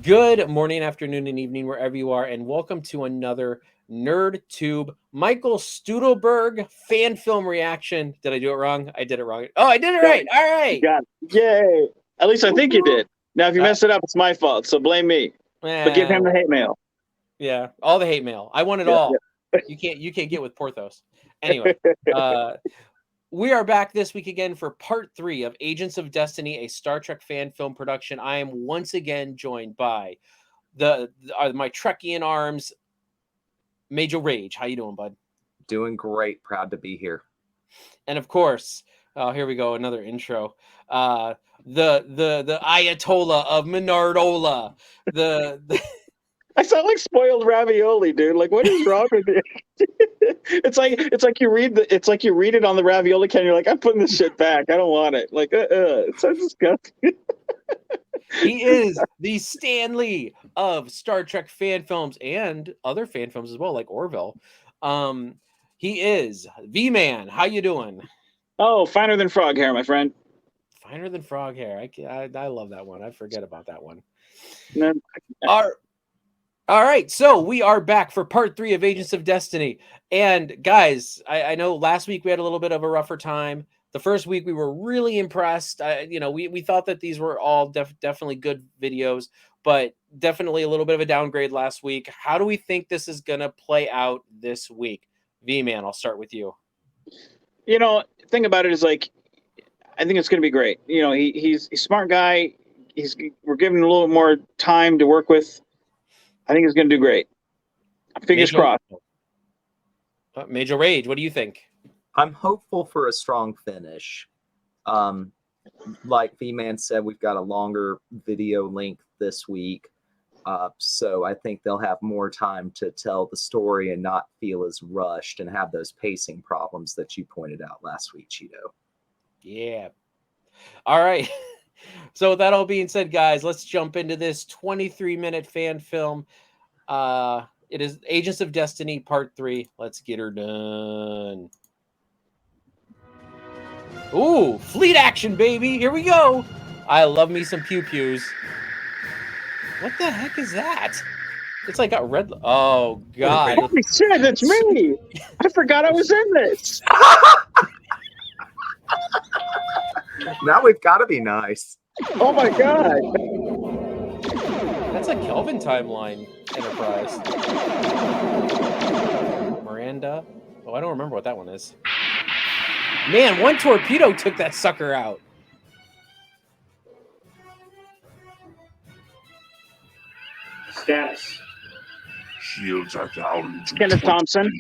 Good morning, afternoon, and evening, wherever you are, and welcome to another Nerd Tube Michael Stutelberg fan film reaction. Did I do it wrong? I did it wrong. Oh, I did it right. All You right. got it. Yay. At least I think you did. Now, if you messed it up, it's my fault, so blame me. But give him the hate mail. Yeah, all the hate mail. I want it Yeah, all. yeah. You can't get with Porthos. Anyway, we are back this week again for part 3 of Agents of Destiny, a Star Trek fan film production. I am once again joined by my Trekkian arms, Major Rage. How you doing, bud? Doing great. Proud to be here. And of course, here we go, another intro. The Ayatollah of Menardola. The I sound like spoiled ravioli, dude. Like, what is wrong with you? it's like you read it on the ravioli can. You're like, I'm putting this shit back. I don't want it. Like, it's so disgusting. He is the Stan Lee of Star Trek fan films and other fan films as well, like Orville. He is V-Man. How you doing? Oh, finer than frog hair, my friend. Finer than frog hair. I love that one. I forget about that one. No. All right, so we are back for part 3 of Agents of Destiny. And guys, I know last week we had a little bit of a rougher time. The first week we were really impressed. We thought that these were all definitely good videos, but definitely a little bit of a downgrade last week. How do we think this is going to play out this week? V-Man, I'll start with you. Thing about it is, like, I think it's going to be great. He's a smart guy. We're giving him a little more time to work with. I think he's going to do great. Fingers crossed. Major Rage, what do you think? I'm hopeful for a strong finish. Like V-Man said, we've got a longer video length this week. So I think they'll have more time to tell the story and not feel as rushed and have those pacing problems that you pointed out last week, Cheeto. Yeah. All right. So with that all being said, guys, let's jump into this 23-minute fan film. It is Agents of Destiny Part 3. Let's get her done. Ooh, fleet action, baby. Here we go. I love me some pew-pews. What the heck is that? It's like a red... Oh, God. Holy shit, that's me. I forgot I was in this. Now we've got to be nice. Oh, my God. That's a Kelvin timeline Enterprise. Miranda. Oh, I don't remember what that one is. Man, one torpedo took that sucker out. Status. Shields are down to Kenneth Thompson.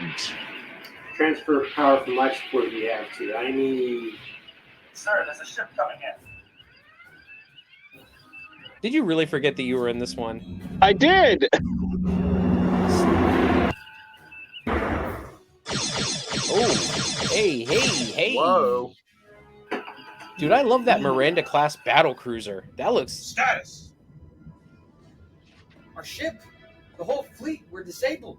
20%. Transfer power from life support if you have to. I need... Sir, there's a ship coming in. Did you really forget that you were in this one? I did. Oh, hey. Whoa. Dude, I love that Miranda-class battle cruiser. That looks... Status. Our ship, the whole fleet, were disabled.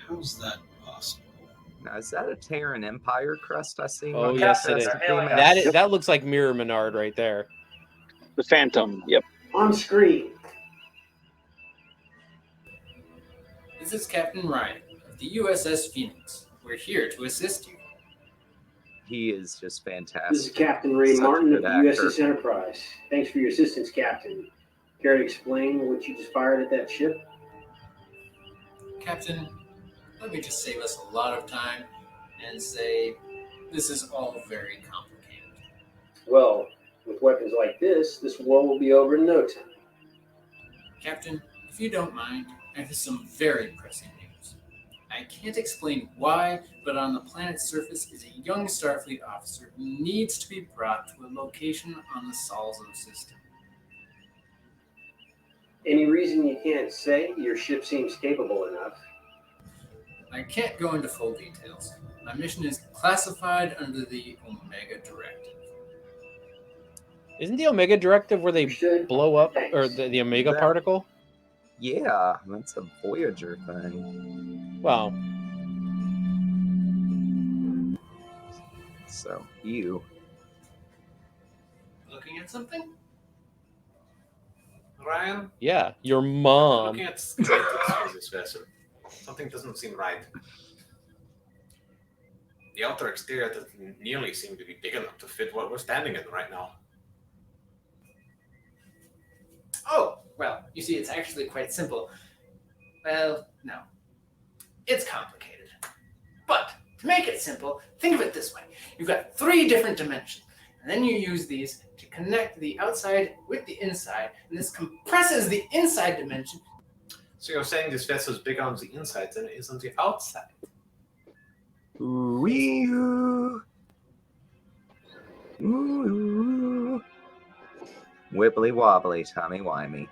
How's that possible? Now, is that a Terran Empire crest I see? Oh, yes, it is. That looks like Mirror Menard right there. The Phantom, yep. On screen. This is Captain Ryan of the USS Phoenix. We're here to assist you. He is just fantastic. This is Captain Ray Such a Martin of good the actor. USS Enterprise. Thanks for your assistance, Captain. Care to explain what you just fired at that ship? Captain, let me just save us a lot of time and say this is all very complicated. Well, with weapons like this war will be over in no time. Captain, if you don't mind, I have some very pressing news. I can't explain why, but on the planet's surface is a young Starfleet officer who needs to be brought to a location on the Salzo system. Any reason you can't say? Your ship seems capable enough. I can't go into full details. My mission is classified under the Omega Directive. Isn't the Omega Directive where they blow up, or the Omega particle? Yeah, that's a Voyager thing. Well. So, you. Looking at something? Ryan, Yeah, your I'm mom. looking at schematics for this vessel. Something doesn't seem right. The outer exterior doesn't nearly seem to be big enough to fit what we're standing in right now. Oh, well, you see, it's actually quite simple. Well, no. It's complicated. But to make it simple, think of it this way. You've got 3 different dimensions, and then you use these to connect the outside with the inside, and this compresses the inside dimension. So you're saying this vessel is bigger on the inside than it is on the outside? Ooh, ooh, wibbly wobbly, timey wimey.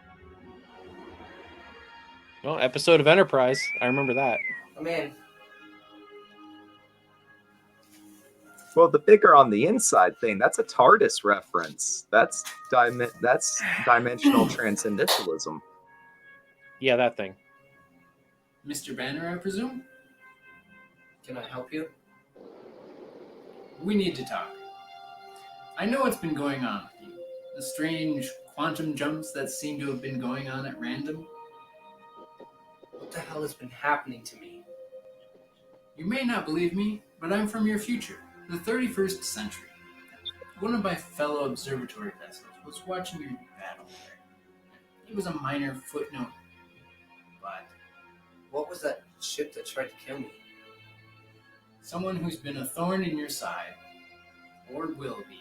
Well, episode of Enterprise. I remember that. Oh, man. Well, the bigger on the inside thing, that's a TARDIS reference. That's dimensional transcendentalism. Yeah, that thing. Mr. Banner, I presume? Can I help you? We need to talk. I know what's been going on with you. The strange quantum jumps that seem to have been going on at random. What the hell has been happening to me? You may not believe me, but I'm from your future, the 31st century. One of my fellow observatory vessels was watching your battle there. It was a minor footnote, but What was that ship that tried to kill me? someone who's been a thorn in your side, or will be,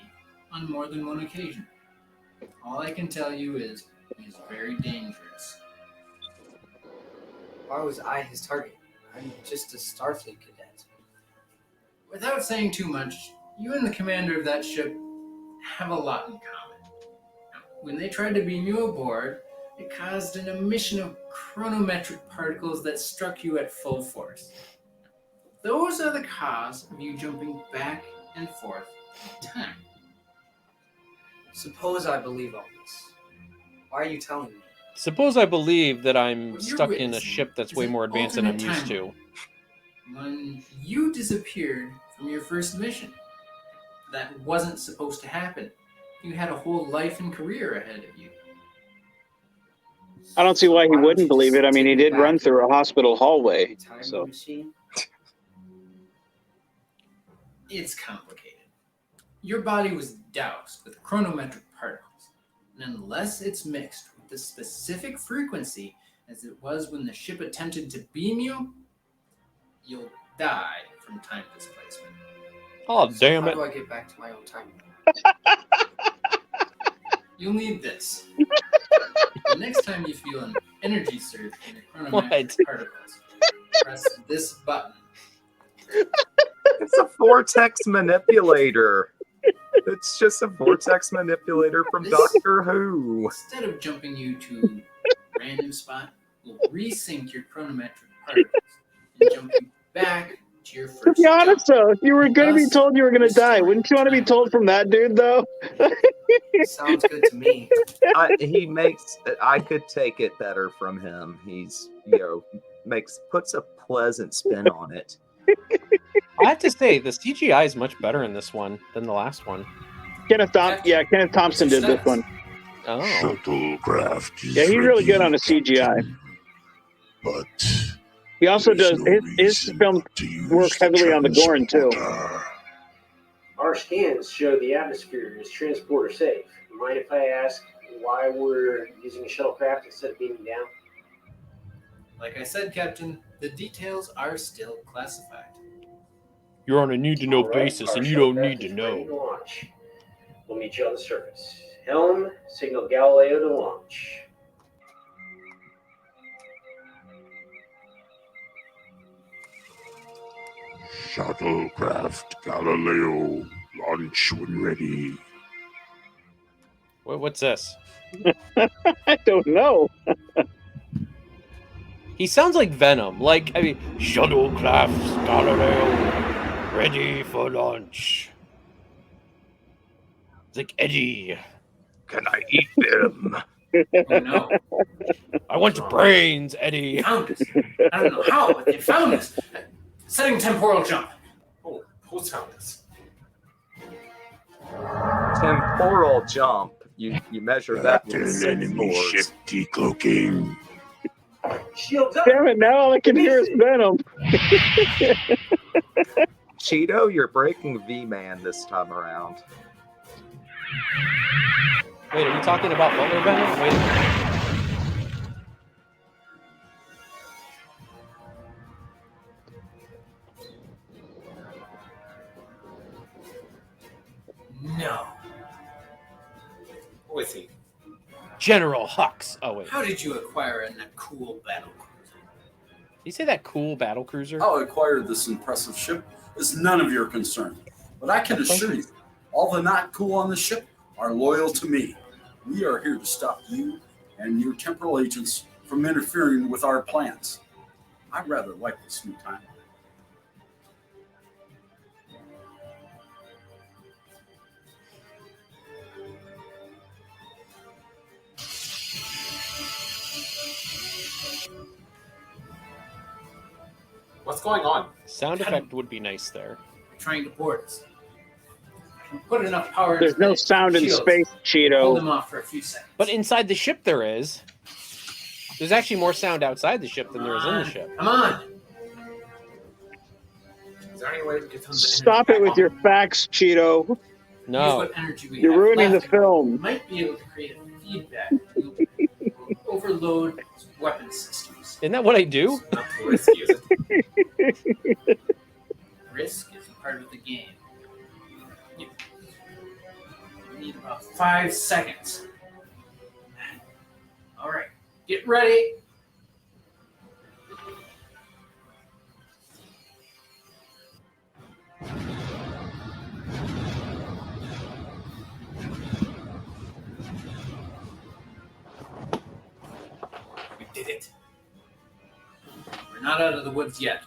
on more than one occasion. All I can tell you is he's very dangerous. Why was I his target? I'm just a Starfleet cadet. Without saying too much, you and the commander of that ship have a lot in common. When they tried to beam you aboard, it caused an emission of chronometric particles that struck you at full force. Those are the cause of you jumping back and forth in time. Suppose I believe all this. Why are you telling me? Suppose I believe that I'm What you're stuck in a witnessing ship that's is way an more advanced than I'm alternate used to. timeline. When you disappeared from your first mission, that wasn't supposed to happen. You had a whole life and career ahead of you. I don't see why he Why don't wouldn't you believe just it. I mean, take he me did run back through a hospital hallway. Time So machine? It's complicated. Your body was doused with chronometric particles, and unless it's mixed with the specific frequency as it was when the ship attempted to beam you, you'll die from time displacement. Oh, So damn how it. do I get back to my own time? You'll need this. The next time you feel an energy surge in your chronometric particles, press this button. It's a vortex manipulator. It's just a vortex manipulator from This- Doctor Who. Instead of jumping you to a random spot, we'll resync your chronometric particles and jump you back to your to first be honest, jump. though, if you were going to be Thus, told you were going to die, restoring wouldn't you want to be time. told from that dude, though? Sounds good to me. I could take it better from him. He's, puts a pleasant spin on it. I have to say, the CGI is much better in this one than the last one. Kenneth Thompson did this one. Oh. Shuttlecraft is Yeah, he's really good ready, on the CGI. Captain. But He also there's does no his reason films to use work heavily on the Gorn, too. transporter. Our scans show the atmosphere is transporter safe. Mind if I ask why we're using a shuttlecraft instead of beaming down? Like I said, Captain, the details are still classified. You're on a need-to-know All right, basis, our and you don't shuttlecraft need to is ready know. launch. We'll meet you on the surface. Helm, signal Galileo to launch. Shuttlecraft Galileo, launch when ready. What's this? I don't know. He sounds like Venom. Shuttlecraft Galileo, ready for launch. It's like Eddie. Can I eat them? Oh no, I want your brains, Eddie. they found us. I don't know how, but they found us. Setting temporal jump. Oh, who's found this? Temporal jump. You measure that with Captain, 6 enemy boards. ship decloaking. Shields up. Damn it! Now all I can hear is Venom. Cheeto, you're breaking V-Man this time around. Wait, are we talking about Butler Venom? Wait a minute. No. Who is he? General Hux. Oh wait, How did you acquire that cool battle cruiser? did you say that cool battle cruiser? How I acquired this impressive ship is none of your concern. But I can assure you, all the not cool on the ship are loyal to me. We are here to stop you and your temporal agents from interfering with our plans. I rather like this new timeline. What's going on? Sound effect would be nice there. Trying to board us. Put enough power. There's into no the sound in shields. space, Hold Cheeto. them off for a few seconds. But inside the ship there is. There's actually more sound outside the ship than there is in the ship. Come on. Is there any way to get some Stop it with your facts, Cheeto. Use No. what energy we You're have ruining the left. film. We might be able to create a feedback loop. Overload weapon systems. Isn't that what I do? Not too risky, is it? Risk is part of the game. You need about 5 seconds. All right, get ready. We did it. We're not out of the woods yet.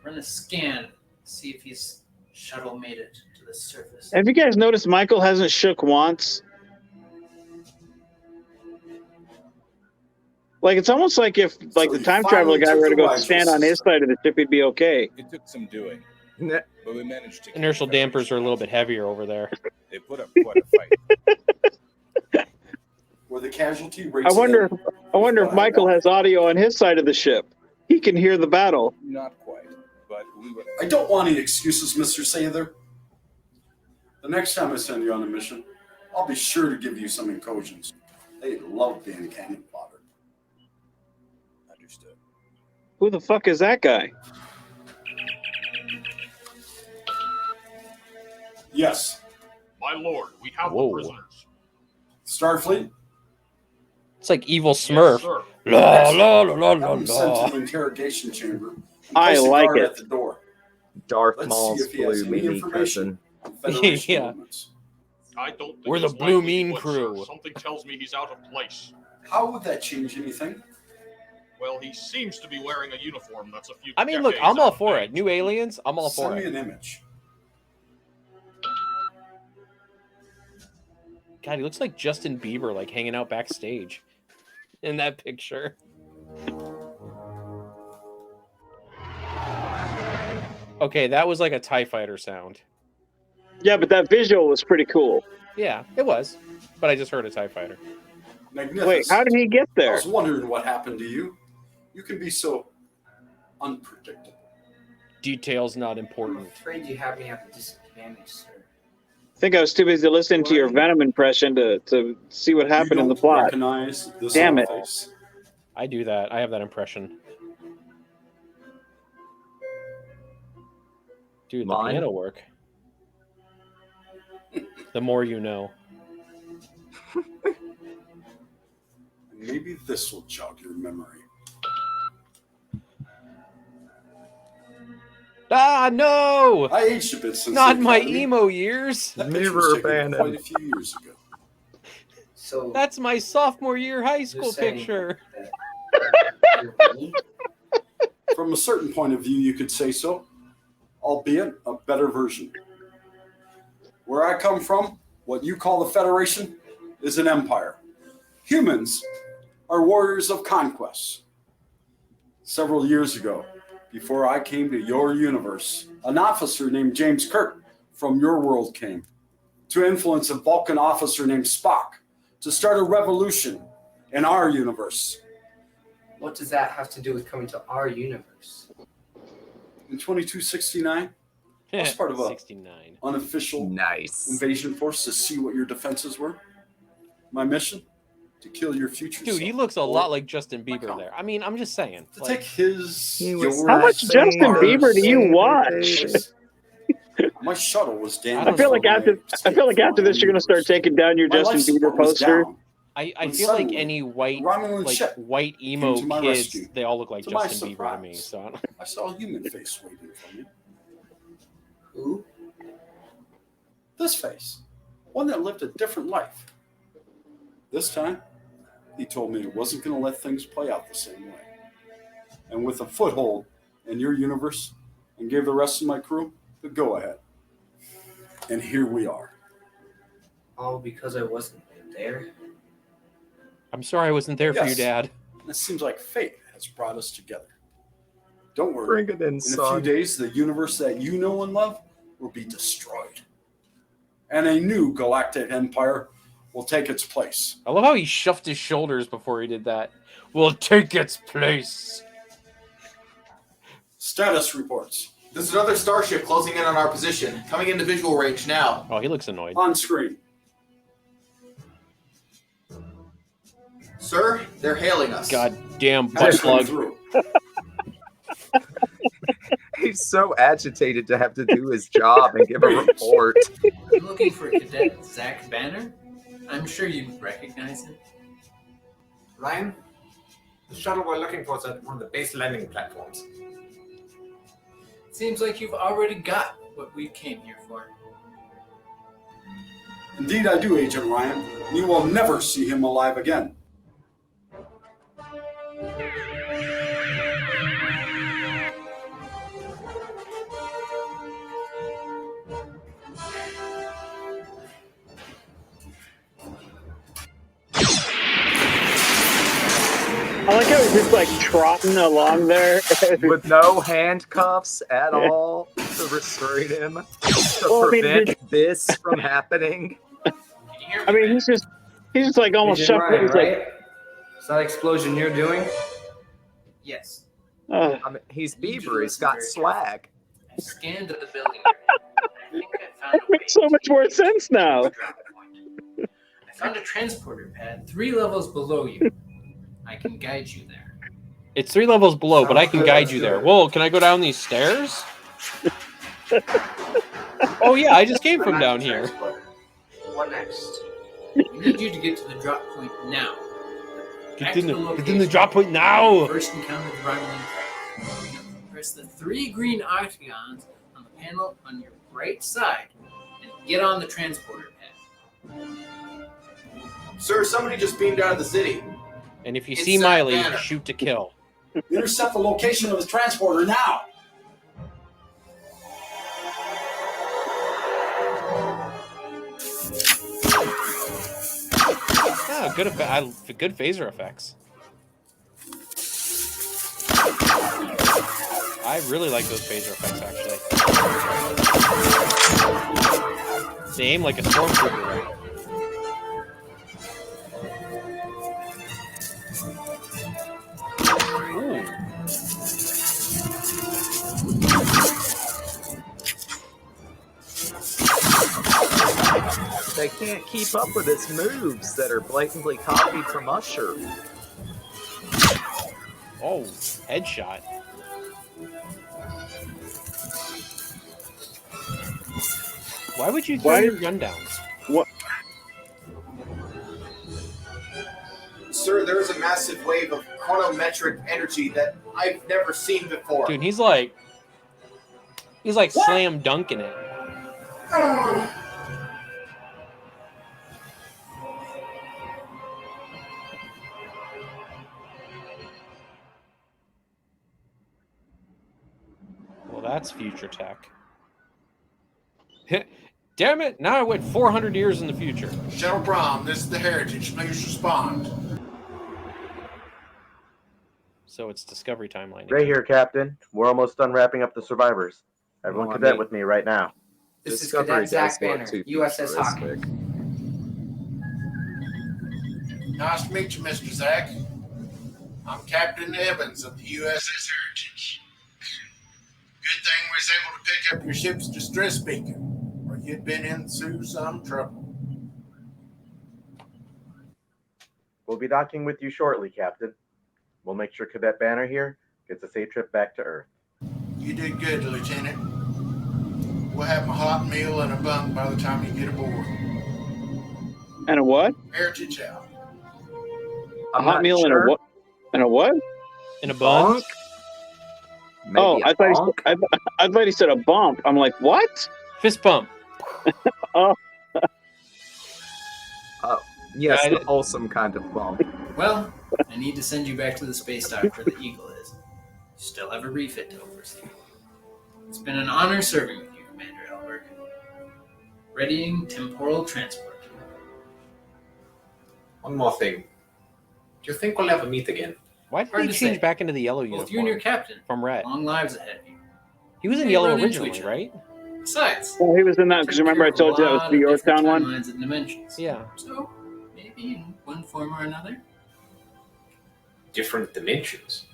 Run a scan, see if his shuttle made it to the surface. Have you guys noticed Michael hasn't shook once? Like, it's almost like if, like, So the you time traveler finally guy took were to the go wise stand on his system. side of the ship, he'd be okay. It took some doing, Ne- but we managed to. Inertial keep dampers are a little bit Federation. heavier over there. They put up quite a fight. Where the casualty I rates wonder if Well, Michael has audio on his side of the ship. He can hear the battle. Not quite, but we were. I don't want any excuses, Mr. Sather. The next time I send you on a mission, I'll be sure to give you some incursions. They love being cannon fodder. Understood. Who the fuck is that guy? Yes, My lord, we have Whoa. the prisoners. Starfleet, It's like evil Yes, Smurf. sir. La la la la have la them sent la. to the interrogation chamber. and I place a like guard it. at the door. Darth Let's see Maul's if he has blue any mini information cousin. on Federation Yeah. movements. I don't think We're the it's Blue likely Mean he would, Crew. sir. Something tells me he's out of place. How would that change anything? Well, he seems to be wearing a uniform that's a few I mean, look, decades I'm all out of for date. it. New aliens, I'm all for Send me it. an image. God, he looks like Justin Bieber, like hanging out backstage in that picture. Okay, that was like a TIE fighter sound. Yeah, but that visual was pretty cool. Yeah, it was. But I just heard a TIE fighter. Magnificent. Wait, how did he get I there? was wondering what happened to you. You can be so unpredictable. Details not I'm important. afraid you have me at a disadvantage, sir. I think I was too busy listening to your Venom impression to see what happened You in the don't plot. Recognize this Damn it. face. I do that. I have that impression. Dude, the Mine? piano work. The more you know. Maybe this will jog your memory. Ah, no! I aged a bit since Not the my academy. emo years. That picture Mirror was taken abandoned. quite a few years ago. So That's my sophomore year high school you're saying picture. that you're me? From a certain point of view, you could say so, albeit a better version. Where I come from, what you call the Federation is an empire. Humans are warriors of conquest. Several years ago, before I came to your universe, an officer named James Kirk from your world came. to influence a Vulcan officer named Spock to start a revolution in our universe. What does that have to do with coming to our universe? In 2269, I was part of a 69. unofficial Nice. invasion force to see what your defenses were. My mission? To kill your future Dude, self. he looks a Or lot like Justin my Bieber comment. there. I mean, I'm just saying. To Like, take his... He was your How much that Justin same Bieber do you baby. watch? My shuttle was I damaged. don't know. I feel like after this, you're gonna start taking down your My Justin life Bieber support was poster. down. I When feel like suddenly, any white Romulan ship white emo came to my kids, rescue. they all look like To my Justin Bieber to me. surprise. So I don't... I saw a human face waiting for me. Who? This face. One that lived a different life. This time, he told me it wasn't going to let things play out the same way. And with a foothold in your universe, and gave the rest of my crew the go-ahead. And here we are. All because I wasn't there? I'm sorry I wasn't there for you, Yes. Dad. It seems like fate has brought us together. Don't worry. Bring it in, In a few son. days, the universe that you know and love will be destroyed. And a new galactic empire will take its place. I love how he shuffled his shoulders before he did that. Will take its place. Status reports. There's another starship closing in on our position. Coming into visual range now. Oh, he looks annoyed. On screen. Sir, they're hailing us. God damn butt Pass them plug. through. He's so agitated to have to do his job and give a report. I'm looking for Cadet Zach Banner. I'm sure you recognize him. Ryan, the shuttle we're looking for is at one of the base landing platforms. Seems like you've already got what we came here for. Indeed, I do, Agent Ryan. You will never see him alive again. I like how he's just like trotting along there. With no handcuffs at all to restrain him, to Well, I mean, prevent this from happening. I mean, he's just like almost Agent shuffling. Ryan, He's like, right? Is that explosion you're doing? Yes. I mean, he's Bieber. He's got swag. I scanned the building. I think I found that makes so much more sense now. I found a transporter pad 3 levels below you. I can guide you there. It's 3 levels below, but I can guide you there. Whoa, can I go down these stairs? Oh yeah, I just came from down here. What next? We need you to get to the drop point now. Get in the drop point now. First encounter the Romulan craft. Press the 3 green octagons on the panel on your right side and get on the transporter pad. Sir, somebody just beamed out of the city. And if you It's see Zach Miley, Banner. shoot to kill. Intercept the location of the transporter now. Yeah, good phaser effects. I really like those phaser effects, actually. They aim like a stormtrooper, right? Ooh. They can't keep up with his moves that are blatantly copied from Usher. Oh, headshot. Why would you throw your gun down? What? Sir, there is a massive wave of chronometric energy that I've never seen before. Dude, he's like slam dunking it. Well, that's future tech. Damn it! Now I went 400 years in the future. General Brahm, this is the Heritage. Please respond. So it's Discovery timeline. Right here, Captain. We're almost done wrapping up the survivors. Everyone Well, I cadet mean- with me right now. This Discovery is Cadet does Zach look Banner, too USS Hawk. futuristic. Nice to meet you, Mr. Zach. I'm Captain Evans of the USS Heritage. Good thing we was able to pick up your ship's distress beacon, or you'd been into some trouble. We'll be docking with you shortly, Captain. We'll make sure Cadet Banner here gets a safe trip back to Earth. You did good, Lieutenant. We'll have a hot meal and a bunk by the time you get aboard. And a what? Heritage out. A hot meal and a what? And a what? In a bunk? Oh, I thought he said a bump. I'm like, what? Fist bump. Oh. Yes, the wholesome kind of bump. Well, I need to send you back to the space dock where the Eagle is. You still have a refit to oversee. It's been an honor serving with you, Commander Elberg. Readying temporal transport. One more thing. Do you think we'll ever meet again? Why did Hard he to change say. back into the yellow uniform? Both you and your captain. From red. Long lives ahead of you. He was in May yellow run into originally, each other. right? Besides, Well, he was in that because remember I told you that was the Yorktown one. Timelines and dimensions. Yeah. So maybe in one form or another. Different dimensions.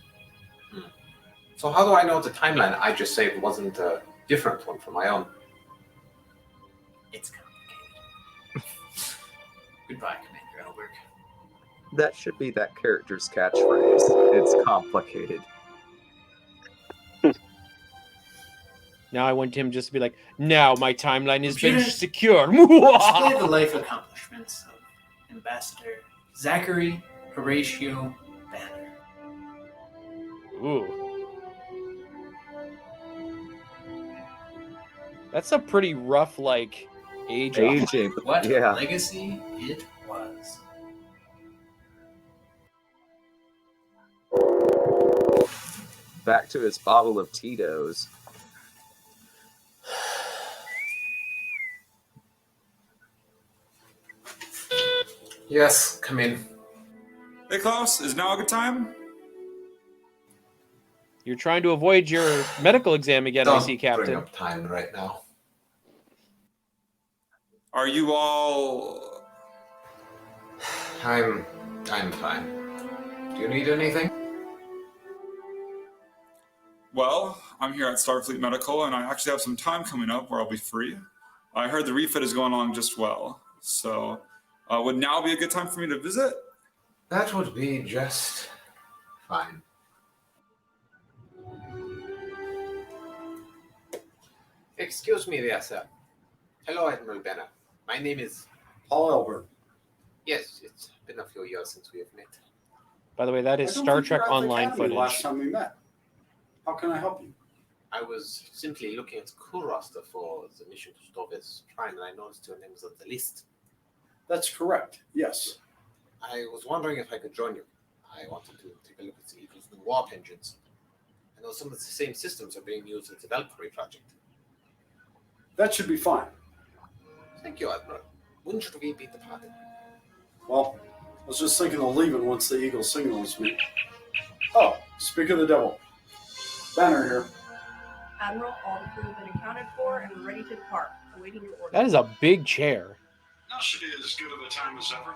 So how do I know the timeline I just saved wasn't a different one from my own? It's complicated. Goodbye, Commander Elberg. That should be that character's catchphrase. It's complicated. Now I want him just to be like, now my timeline has been Computer, secure. Display the life accomplishments of Ambassador Zachary Horatio Banner. Ooh. That's a pretty rough, like, aging. What Yeah. a legacy it was. Back to his bottle of Tito's. Yes, come in. Hey, Klaus, is now a good time? You're trying to avoid your medical exam again, I see, Captain. Bring up time right now. Are you all... I'm fine. Do you need anything? Well, I'm here at Starfleet Medical, and I actually have some time coming up where I'll be free. I heard the refit is going along just well, so would now be a good time for me to visit? That would be just fine. Excuse me there, sir. Hello, Admiral Banner. My name is... Paul Elbert. Yes, it's been a few years since we have met. By the way, that is I don't Star think you Trek were at the Online Academy footage. Last time we met. How can I help you? I was simply looking at the crew roster for the mission to Stove's Shrine, and I noticed your name was on the list. That's correct. Yes. I was wondering if I could join you. I wanted to take a look at the Eagle's new warp engines. I know some of the same systems are being used in the Valkyrie project. That should be fine. Thank you, Admiral. When should we be departing? Well, I was just thinking of leaving once the Eagle signals me. Oh, speak of the devil. Banner here. Admiral, all the crew have been accounted for and we're ready to depart. Awaiting your order. That is a big chair. Now should be as good of a time as ever.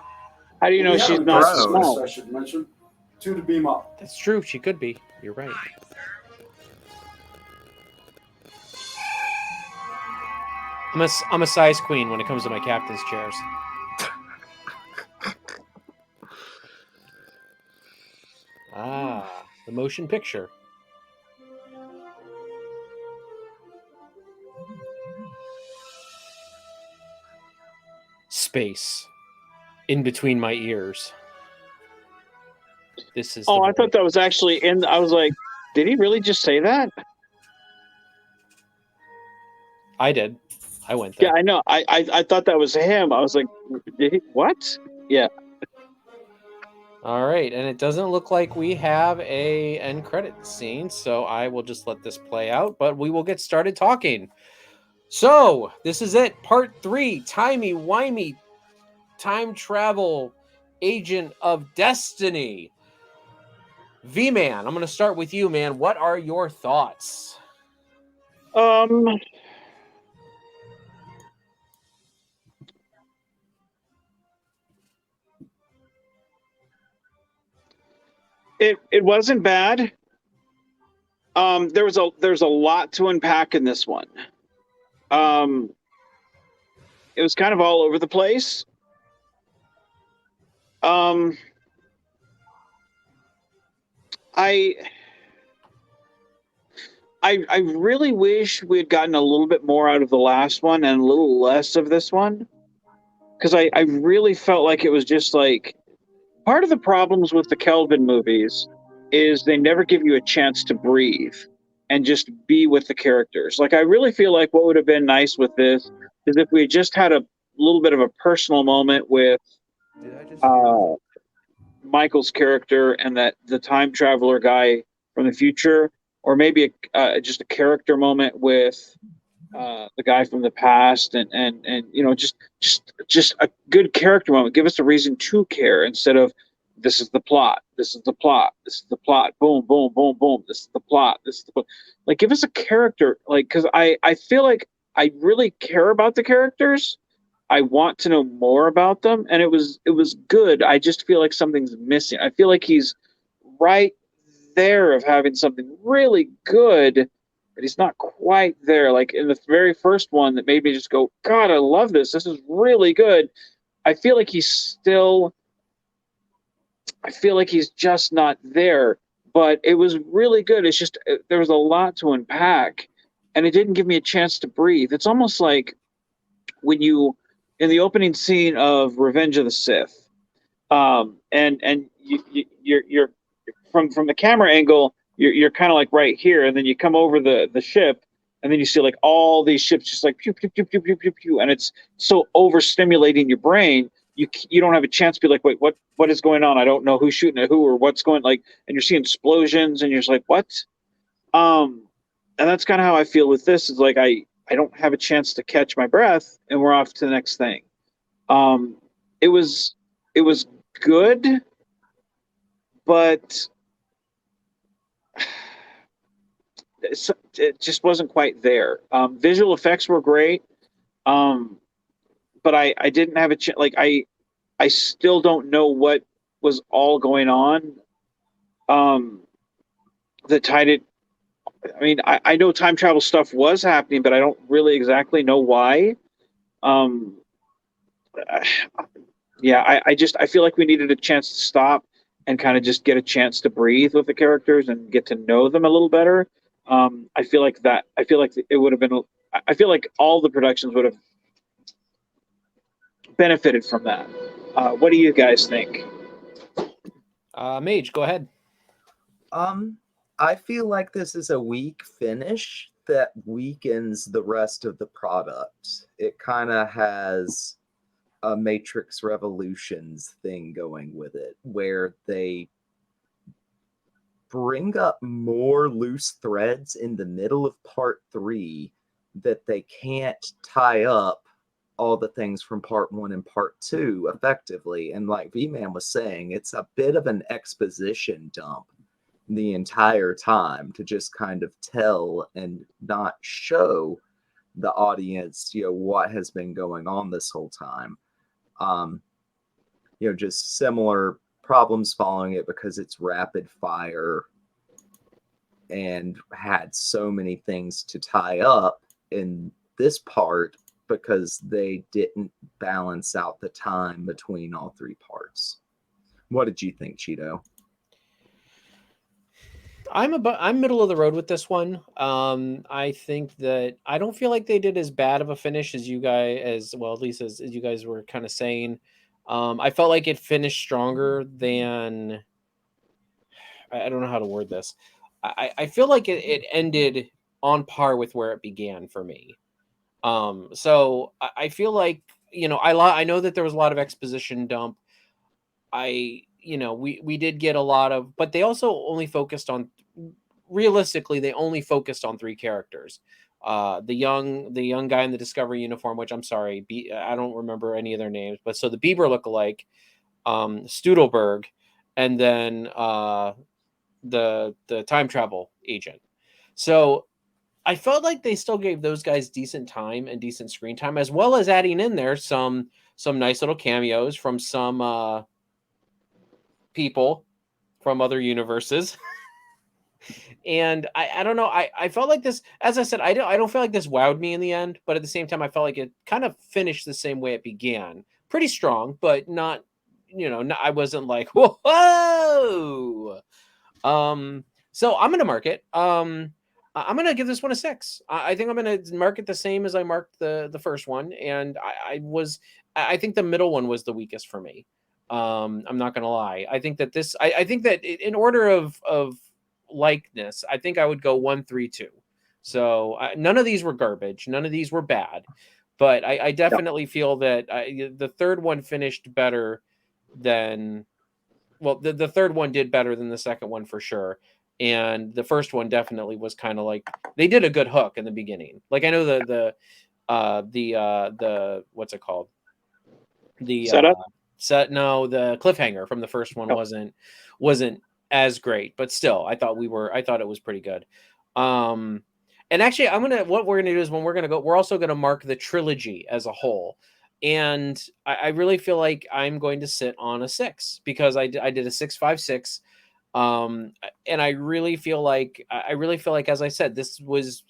How do you know We she's haven't not discussed small? this, I should mention. 2 to beam up. That's true. She could be. You're right. I'm a size queen when it comes to my captain's chairs. The motion picture. Space in between my ears. This is. Oh, I thought that was actually in. I was like, did he really just say that? I did. I went there. Yeah, I know. I thought that was him. I was like, did he? What? Yeah. All right, and it doesn't look like we have a end credit scene, so I will just let this play out, but we will get started talking. So, this is it, part 3, timey-wimey time travel agent of destiny. V-Man, I'm going to start with you, man. What are your thoughts? It wasn't bad. There's a lot to unpack in this one. It was kind of all over the place. I really wish we had gotten a little bit more out of the last one and a little less of this one, because I really felt like it was just like part of the problems with the Kelvin movies is they never give you a chance to breathe and just be with the characters. Like, I really feel like what would have been nice with this is if we just had a little bit of a personal moment with Michael's character and that the time traveler guy from the future, or maybe just a character moment with the guy from the past, and you know, just a good character moment. Give us a reason to care instead of this is the plot, this is the plot, this is the plot, boom, boom, boom, boom, this is the plot, this is the plot. Like, give us a character, like, because I feel like I really care about the characters. I want to know more about them, and it was good. I just feel like something's missing. I feel like he's right there of having something really good, but he's not quite there. Like in the very first one that made me just go, God, I love this. This is really good. I feel like he's just not there, but it was really good. It's just, there was a lot to unpack, and it didn't give me a chance to breathe. It's almost like when you, in the opening scene of Revenge of the Sith, and you're from the camera angle, you're kind of like right here, and then you come over the ship, and then you see like all these ships just like pew pew pew pew pew pew pew, and it's so overstimulating your brain. You don't have a chance to be like, wait, what is going on? I don't know who's shooting at who or what's going, like, and you're seeing explosions, and you're just like, what? And that's kind of how I feel with this. Is like I don't have a chance to catch my breath, and we're off to the next thing. It was good, but it just wasn't quite there. Visual effects were great, but I didn't have a chance. Like I still don't know what was all going on that tied it. I mean, I know time travel stuff was happening, but I don't really exactly know why. Yeah, I feel like we needed a chance to stop and kind of just get a chance to breathe with the characters and get to know them a little better. I feel like it would have been. I feel like all the productions would have benefited from that. What do you guys think? Mage, go ahead. I feel like this is a weak finish that weakens the rest of the product. It kind of has a Matrix Revolutions thing going with it, where they bring up more loose threads in the middle of part 3 that they can't tie up all the things from part 1 and part 2 effectively. And like V-Man was saying, it's a bit of an exposition dump the entire time to just kind of tell and not show the audience, what has been going on this whole time. Just similar problems following it because it's rapid fire and had so many things to tie up in this part because they didn't balance out the time between all 3 parts. What did you think, Cheeto? I'm middle of the road with this one. I think that I don't feel like they did as bad of a finish as you guys, at least as you guys were kind of saying. I felt like it finished stronger than, I don't know how to word this. I feel like it ended on par with where it began for me. So I feel like, I know that there was a lot of exposition dump. We did get a lot of, but they also only focused on, realistically, they only focused on 3 characters. The young guy in the Discovery uniform, which I'm sorry, I don't remember any of their names, but so the Bieber lookalike, Stutelberg, and then the time travel agent. So I felt like they still gave those guys decent time and decent screen time, as well as adding in there some nice little cameos from some people from other universes. And I don't know. I felt like this, as I said, I don't feel like this wowed me in the end, but at the same time, I felt like it kind of finished the same way it began. Pretty strong, but not, I wasn't like, whoa. So I'm gonna mark it. I'm gonna give this one a 6. I think I'm gonna mark it the same as I marked the first one, and I think the middle one was the weakest for me. I'm not gonna lie. I think that I think that in order of likeness, I think I would go 1, 3, 2. So none of these were garbage. None of these were bad, but I definitely feel that the third one finished better than. Well, the third one did better than the second one for sure. And the first one definitely was kind of like, they did a good hook in the beginning. Like, I know the what's it called? The setup? The cliffhanger from the first one wasn't as great, but still I thought it was pretty good. And actually what we're gonna do is we're also gonna mark the trilogy as a whole. And I really feel like I'm going to sit on a 6 because I did a 6, 5, 6. And I really feel like, as I said, this was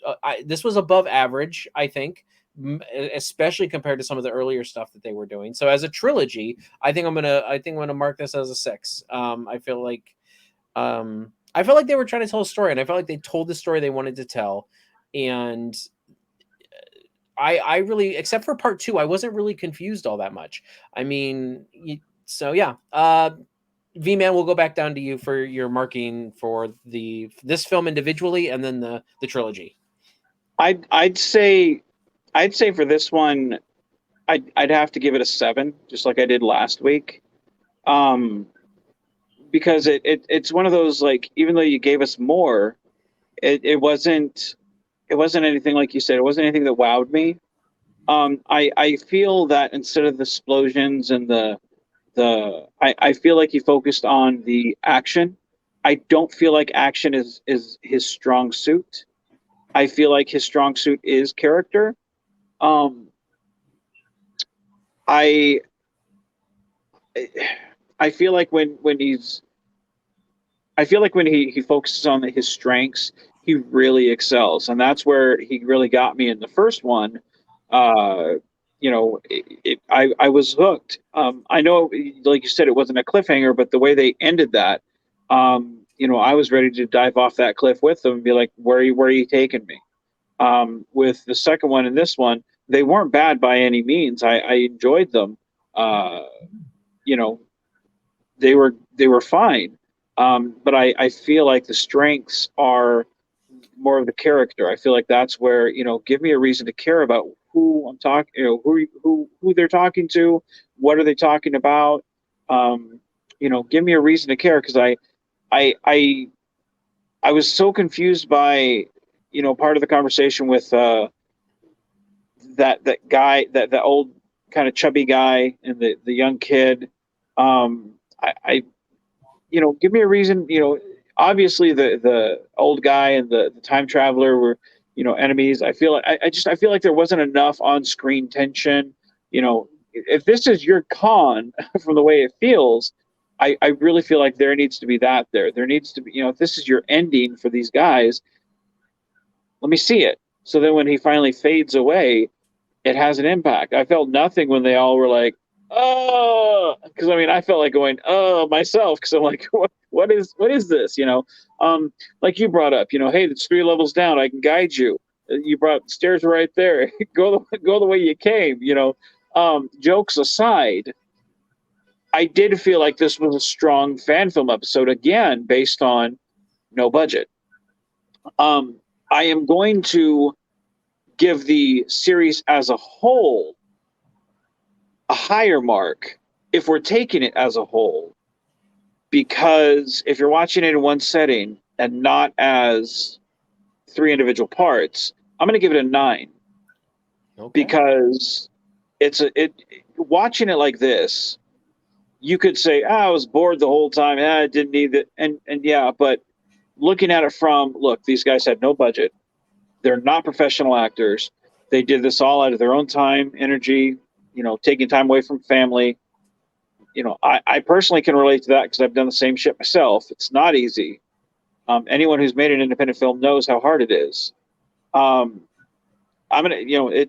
above average, I think, especially compared to some of the earlier stuff that they were doing. So as a trilogy, I think I'm gonna mark this as a 6. I feel like they were trying to tell a story, and I felt like they told the story they wanted to tell. And I really, except for part 2, I wasn't really confused all that much. I mean, so yeah. V-Man, we'll go back down to you for your marking for this film individually, and then the trilogy. I'd say for this one, I'd have to give it a 7, just like I did last week, because it's one of those, like, even though you gave us more, it wasn't anything, like you said, it wasn't anything that wowed me. I feel that instead of the explosions and I feel like he focused on the action. I don't feel like action is his strong suit. I feel like his strong suit is character. I feel like when he focuses on his strengths, he really excels, and that's where he really got me in the first one. I was hooked. I know, like you said, it wasn't a cliffhanger, but the way they ended that, I was ready to dive off that cliff with them and be like, where are you taking me? With the second one and this one, they weren't bad by any means. I enjoyed them. They were fine. But I feel like the strengths are more of the character. I feel like that's where, give me a reason to care about who I'm talking, who they're talking to, what are they talking about? Give me a reason to care, because I was so confused by, part of the conversation with that guy, that old kind of chubby guy and the young kid. Give me a reason. Obviously the old guy and the time traveler were, enemies. I feel like there wasn't enough on-screen tension. If this is your con from the way it feels, I really feel like there needs to be that there. There needs to be, if this is your ending for these guys, let me see it. So then when he finally fades away, it has an impact. I felt nothing when they all were like, oh, because I felt like going, oh, myself, because I'm like, what is this? Like you brought up, hey, it's 3 levels down. I can guide you. You brought the stairs right there. go the way you came. Jokes aside, I did feel like this was a strong fan film episode, again, based on no budget. I am going to give the series as a whole a higher mark if we're taking it as a whole, because if you're watching it in one setting and not as 3 individual parts, I'm going to give it a 9. Okay. Because watching it like this, you could say, I was bored the whole time. I didn't need it. And yeah, but looking at it from, look, these guys had no budget. They're not professional actors. They did this all out of their own time, energy, taking time away from family. I personally can relate to that because I've done the same shit myself. It's not easy. Anyone who's made an independent film knows how hard it is. I'm gonna,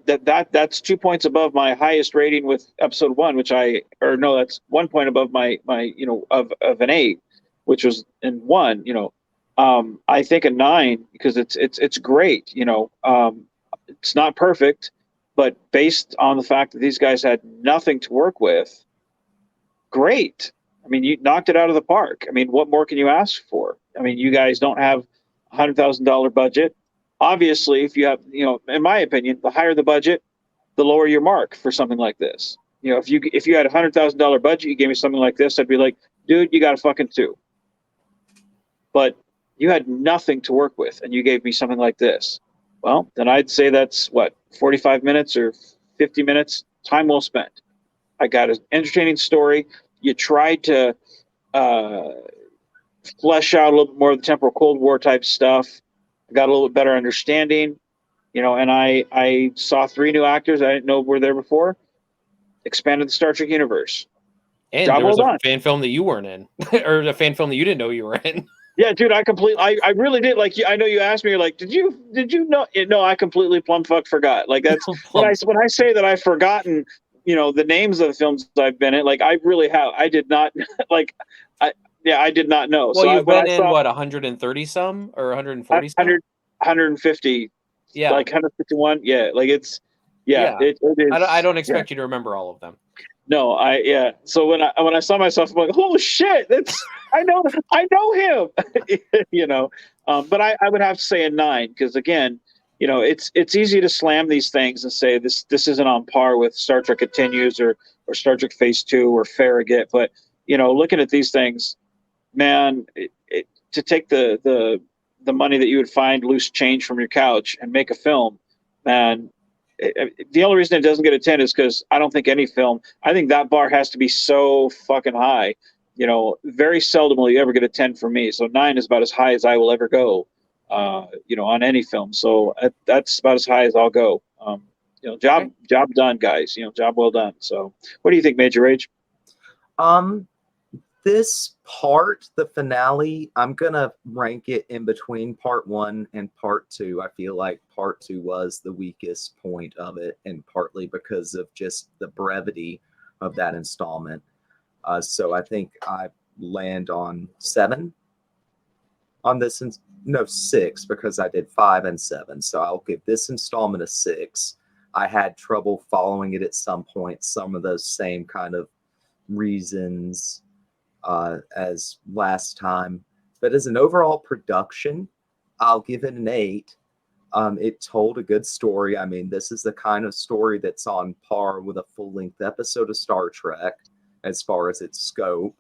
that's 2 points above my highest rating with episode 1, that's 1 point above my of an 8, which was in 1. I think a 9 because it's great. It's not perfect, but based on the fact that these guys had nothing to work with, great. I mean, you knocked it out of the park. I mean, what more can you ask for? I mean, you guys don't have $100,000 budget. Obviously, if you have, in my opinion, the higher the budget, the lower your mark for something like this. If you had $100,000 budget, you gave me something like this, I'd be like, dude, you got a fucking 2. But you had nothing to work with, and you gave me something like this. Well, then I'd say that's 45 minutes or 50 minutes, time well spent. I got an entertaining story. You tried to flesh out a little bit more of the temporal Cold War type stuff. I got a little bit better understanding, and I saw 3 new actors I didn't know were there before. Expanded the Star Trek universe. And Job there was well a done. fan film that you weren't in, or a fan film that you didn't know you were in. Yeah, dude, I really did. Like, I know you asked me, you're like, did you know? No, I completely forgot. Like, that's when I say that I've forgotten, the names of the films I've been in. Like, I really have. I did not I did not know. Well, so you've been in 130 some or 140 some? 150. Yeah, like 151. Yeah, like it's It is. I don't expect you to remember all of them. No, So when I saw myself, I'm like, oh shit, I know him. But I would have to say a 9 because again, it's easy to slam these things and say this isn't on par with Star Trek Continues or Star Trek Phase 2 or Farragut. But looking at these things, man, to take the money that you would find loose change from your couch and make a film, man. The only reason it doesn't get a 10 is because I don't think any film. I think that bar has to be so fucking high. Very seldom will you ever get a 10 from me. So 9 is about as high as I will ever go. On any film. So that's about as high as I'll go. Job done, guys. Job well done. So, what do you think, Major Rage? This part, the finale, I'm gonna rank it in between part 1 and part 2. I feel like part 2 was the weakest point of it, and partly because of just the brevity of that installment. So I think I land on 7 on this. No, 6 because I did 5 and 7. So I'll give this installment a 6. I had trouble following it at some point. Some of those same kind of reasons as last time, but as an overall production, I'll give it an 8. It told a good story. I mean, this is the kind of story that's on par with a full-length episode of Star Trek as far as its scope.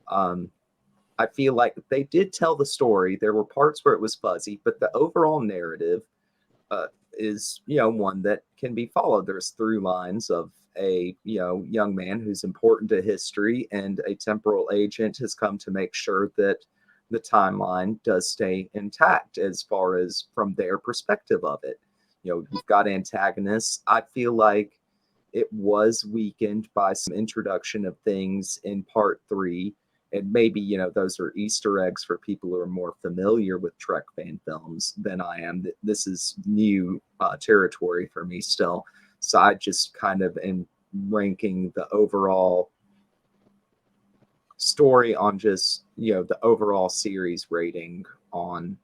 I feel like they did tell the story. There were parts where it was fuzzy, but the overall narrative is, one that can be followed. There's through lines of a young man who's important to history, and a temporal agent has come to make sure that the timeline does stay intact as far as from their perspective of it. You've got antagonists. I feel like it was weakened by some introduction of things in part 3, and maybe those are Easter eggs for people who are more familiar with Trek fan films than I am. This is new territory for me still. So I just kind of am ranking the overall story on just, the overall series rating on,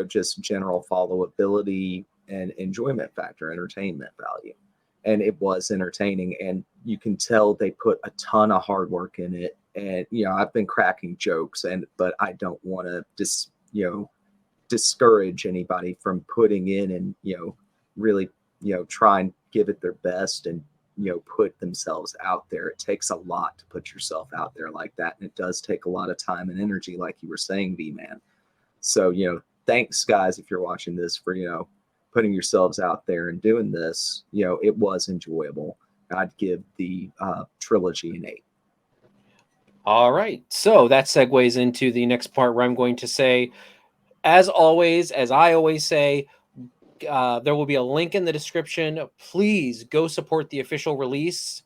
just general followability and enjoyment factor, entertainment value. And it was entertaining, and you can tell they put a ton of hard work in it. And, I've been cracking jokes, but I don't want to discourage anybody from putting in and, really try and give it their best and, put themselves out there. It takes a lot to put yourself out there like that. And it does take a lot of time and energy, like you were saying, V-Man. So, thanks, guys, if you're watching this, for, putting yourselves out there and doing this. It was enjoyable. I'd give the trilogy an 8. All right. So that segues into the next part where I'm going to say, as always, as I always say, there will be a link in the description. Please go support the official release.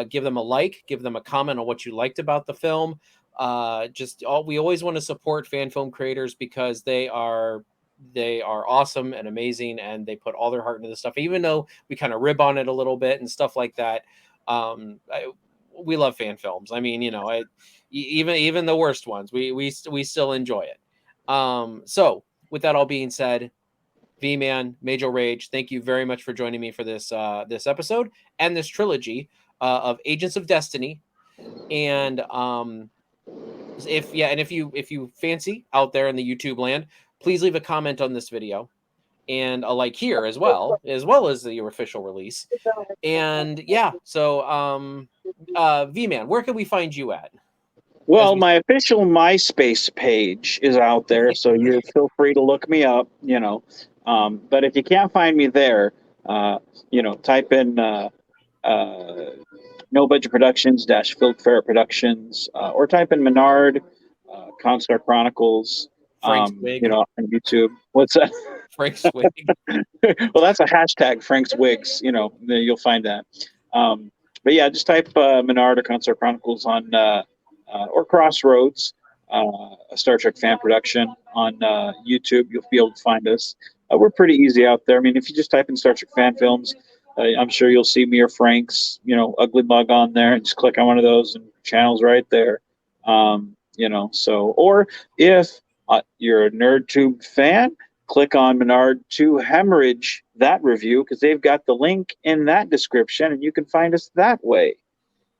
give them a like, give them a comment on what you liked about the film. We always want to support fan film creators because they are awesome and amazing, and they put all their heart into this stuff, even though we kind of rib on it a little bit and stuff like that. We love fan films. I mean, even the worst ones, we still enjoy it. So with that all being said, V-Man, Major Rage, thank you very much for joining me for this episode and this trilogy of Agents of Destiny. And if you fancy out there in the YouTube land, please leave a comment on this video and a like here as well as the official release. And yeah, so V-Man, where can we find you at? Well, my official MySpace page is out there, so you feel free to look me up, but if you can't find me there, type in No Budget Productions -- Phil Ferret Productions, or type in Menard, Constar Chronicles, Frank's Wig. on YouTube. What's that? Frank's Wig. Well, that's a hashtag, Frank's Wigs. You'll find that. But yeah, just type Menard or Constar Chronicles on, or Crossroads, a Star Trek fan production on YouTube. You'll be able to find us. We're pretty easy out there. I mean, if you just type in Star Trek fan films, I'm sure you'll see me or Frank's, ugly mug on there. Just click on one of those and channels right there. Or if you're a NerdTube fan, click on Menard to hemorrhage that review, because they've got the link in that description and you can find us that way.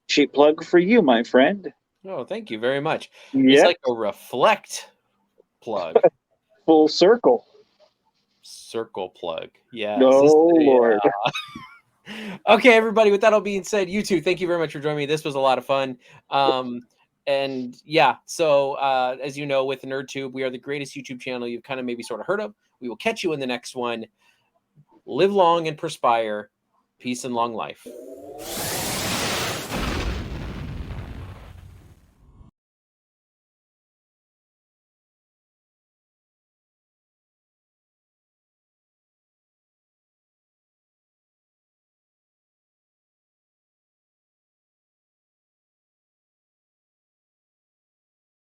Cheap plug for you, my friend. Oh, thank you very much. Yep. It's like a reflect plug. Full circle. Circle plug. Yeah. Oh, Lord. Okay, everybody, with that all being said, you two, thank you very much for joining me. This was a lot of fun. And yeah, so as you know, with NerdTube, we are the greatest YouTube channel you've kind of maybe sort of heard of. We will catch you in the next one. Live long and perspire. Peace and long life.